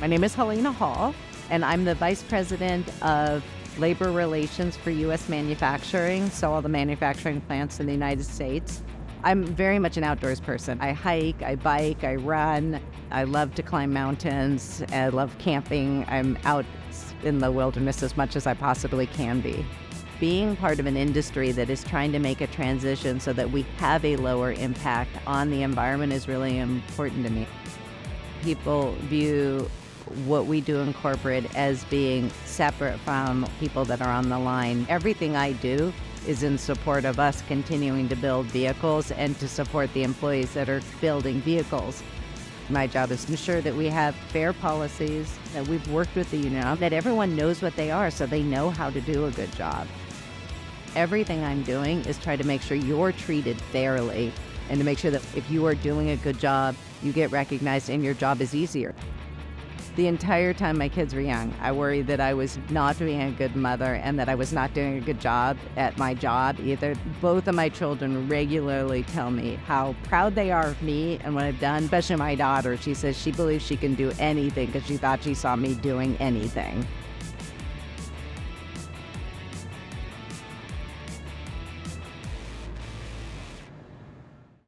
My name is Helena Hall, and I'm the Vice President of Labor Relations for U.S. Manufacturing, so all the manufacturing plants in the United States. I'm very much an outdoors person. I hike, I bike, I run. I love to climb mountains. I love camping. I'm out in the wilderness as much as I possibly can be. Being part of an industry that is trying to make a transition so that we have a lower impact on the environment is really important to me. People view what we do in corporate as being separate from people that are on the line. Everything I do is in support of us continuing to build vehicles and to support the employees that are building vehicles. My job is to ensure that we have fair policies, that we've worked with the union, that everyone knows what they are so they know how to do a good job. Everything I'm doing is try to make sure you're treated fairly and to make sure that if you are doing a good job, you get recognized and your job is easier. The entire time my kids were young, I worried that I was not being a good mother and that I was not doing a good job at my job either. Both of my children regularly tell me how proud they are of me and what I've done, especially my daughter. She says she believes she can do anything because she thought she saw me doing anything.